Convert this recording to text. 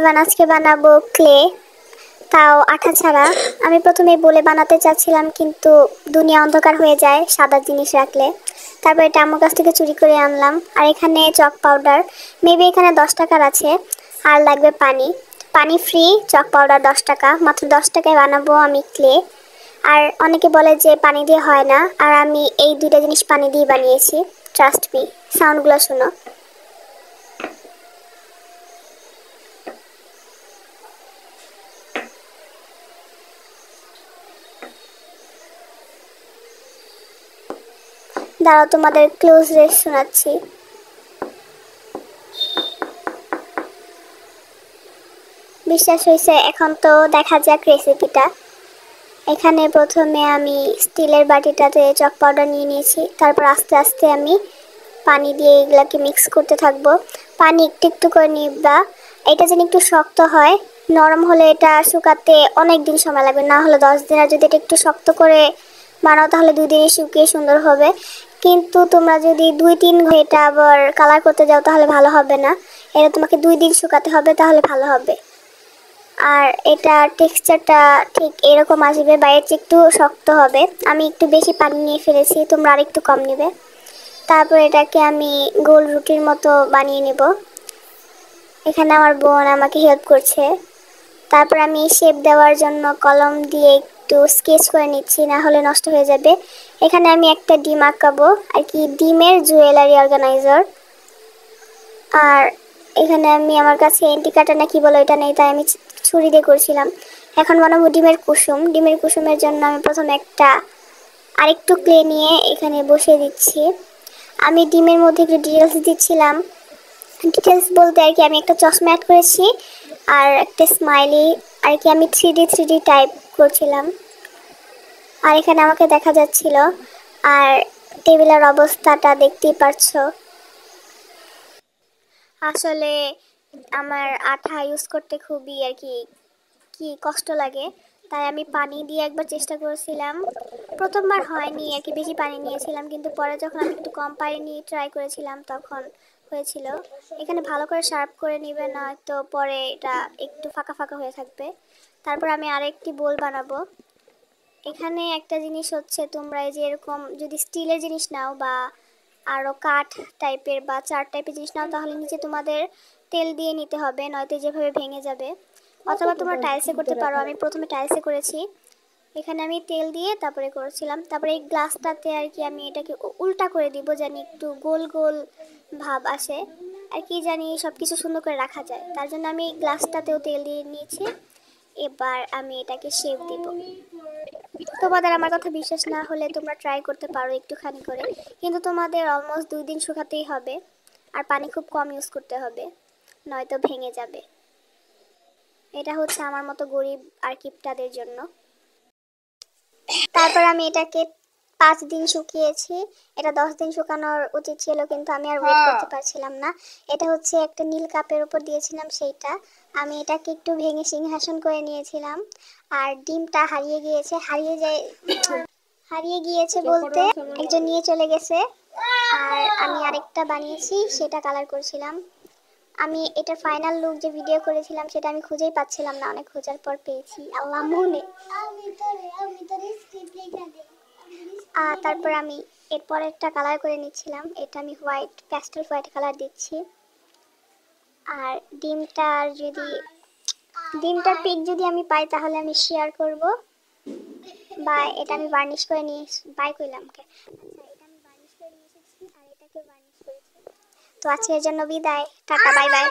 Everyone, আজকে বানাবো clay, তাও আঠা ছাড়া। আমি প্রথমে বলে বানাতে চাচ্ছিলাম, কিন্তু দুনিয়া অন্ধকার হয়ে যায় সাদা জিনিস রাখলে। তারপর এটা আমার কাছ থেকে চুরি করে আনলাম। আর এখানে চক পাউডার, মেবি এখানে 10 টাকার আছে। আর লাগবে পানি, পানি ফ্রি, চক পাউডার 10 টাকা, মাত্র 10 টাকায় বানাবো আমি ক্লে। আর অনেকে বলে যে পানি দিয়ে হয় না, আর আমি এই দুইটা জিনিস পানি দিয়ে বানিয়েছি, ট্রাস্ট মি। সাউন্ডগুলো শোনো। দাঁড়াও, তোমাদের ক্লোজ রেট শোনাচ্ছি। বিশ্বাস হয়েছে? এখন তো দেখা যাক রেসিপিটা। এখানে প্রথমে আমি স্টিলের বাটিটাতে চক পাউডার নিয়ে নিয়েছি। তারপর আস্তে আস্তে আমি পানি দিয়ে এগুলাকে মিক্স করতে থাকবো। পানি একটু একটু করে নিবা। এটা যেন একটু শক্ত হয়, নরম হলে এটা শুকাতে অনেক দিন সময় লাগবে, না হলে 10 দিন। আর যদি এটা একটু শক্ত করে বানাও তাহলে 2 দিনে শুকিয়ে সুন্দর হবে। কিন্তু তোমরা যদি 2-3 ঘন্টা আবার কালার করতে যাও তাহলে ভালো হবে না। এটা তোমাকে 2 দিন শুকাতে হবে, তাহলে ভালো হবে। আর এটা টেক্সচারটা ঠিক এরকম আসবে, বাইরে একটু শক্ত হবে। আমি একটু বেশি পানি নিয়ে ফেলেছি, তোমরা আর একটু কম নেবে। তারপর এটাকে আমি গোল রুটির মতো বানিয়ে নেব। এখানে আমার বোন আমাকে হেল্প করছে। তারপর আমি শেপ দেওয়ার জন্য কলম দিয়ে একটু স্কেচ করে নিচ্ছি, না হলে নষ্ট হয়ে যাবে। এখানে আমি একটা ডিম আঁকাবো, আর কি ডিমের জুয়েলারি অর্গানাইজার। আর এখানে আমি, আমার কাছে এন্টি কাটা না কি বলো এটা নেই, তাই আমি ছুরি দিয়ে করছিলাম। এখন বানাবো ডিমের কুসুম। ডিমের কুসুমের জন্য আমি প্রথমে আরেকটু ক্লে নিয়ে এখানে বসিয়ে দিচ্ছি। আমি ডিমের মধ্যে একটু ডিটেলস দিচ্ছিলাম। ডিটেলস বলতে আর কি আমি একটা চশমা অ্যাড করেছি, আর একটা স্মাইলি, আর কি আমি 3D টাইপ করছিলাম। আর এখানে আমাকে দেখা যাচ্ছিল। আর টেবিলের অবস্থাটা দেখতেই পারছো। আসলে আমার আঠা ইউজ করতে খুবই আর কি কি কষ্ট লাগে, তাই আমি পানি দিয়ে একবার চেষ্টা করেছিলাম। প্রথমবার হয়নি আর কি, বেশি পানি নিয়েছিলাম, কিন্তু পরে যখন আমি একটু কম পানি নিয়ে ট্রাই করেছিলাম তখন হয়েছিল। এখানে ভালো করে শার্প করে নিবে, না তো পরে এটা একটু ফাঁকা ফাঁকা হয়ে থাকবে। তারপর আমি আরেকটি বোল বানাবো। এখানে একটা জিনিস হচ্ছে, তোমরা এই যে এরকম যদি স্টিলের জিনিস নাও বা আরও কাঠ টাইপের বা চার টাইপের জিনিস নাও, তাহলে নিচে তোমাদের তেল দিয়ে নিতে হবে, নয়তো যেভাবে ভেঙে যাবে। অথবা তোমরা টাইলসে করতে পারো, আমি প্রথমে টাইলসে করেছি। এখানে আমি তেল দিয়ে তারপরে করেছিলাম। তারপরে এই গ্লাসটাতে আর কি আমি এটাকে উল্টা করে দিব, জানি একটু গোল গোল ভাব আসে, আর কি জানি সব কিছু সুন্দর করে রাখা যায়। তার জন্য আমি গ্লাসটাতেও তেল দিয়ে নিয়েছি। এবার আমি এটাকে শেপ দিব। তোমাদের আমার কথা বিশ্বাস না হলে তোমরা ট্রাই করতে পারো একটুখানি করে, কিন্তু তোমাদের অলমোস্ট 2 দিন শুকাতেই হবে। আর পানি খুব কম ইউজ করতে হবে, নয়তো ভেঙে যাবে। এটা হচ্ছে আমার মতো গরিব আর কিপটাদের জন্য। তারপর আমি এটাকে 5 দিন শুকিয়েছি। এটা 10 দিন শুকানোর উচিত ছিল, কিন্তু আমি আর ওয়েট করতে পারছিলাম না। এটা হচ্ছে একটা নীল কাপের উপর দিয়েছিলাম সেইটা। আমি এটাকে একটু ভেঙে সিংহাসন করে নিয়েছিলাম। আর ডিমটা হারিয়ে গিয়েছে বলতে একজন নিয়ে চলে গেছে। আর আমি আরেকটা বানিয়েছি, সেটা কালার করছিলাম। আমি এটা ফাইনাল লুক যে ভিডিও করেছিলাম সেটা আমি খুঁজেই পাচ্ছিলাম না, অনেক খোঁজার পর পেয়েছি, আল্লাহ মনে। তারপর আমি এরপর একটা কালার করে নিচ্ছিলাম। এটা আমি হোয়াইট, প্যাস্টেল হোয়াইট কালার দিচ্ছি। আর ডিমটার পিক যদি আমি পাই তাহলে আমি শেয়ার করব, বা এটা আমি বার্নিশ করে নিয়ে বাই করলাম। আচ্ছা, এটা আমি বার্নিশ করে নিয়ে এসেছি, আর এটাকে বার্নিশ করেছি। তো আজকের জন্য বিদায়, টাটা, বাই বাই।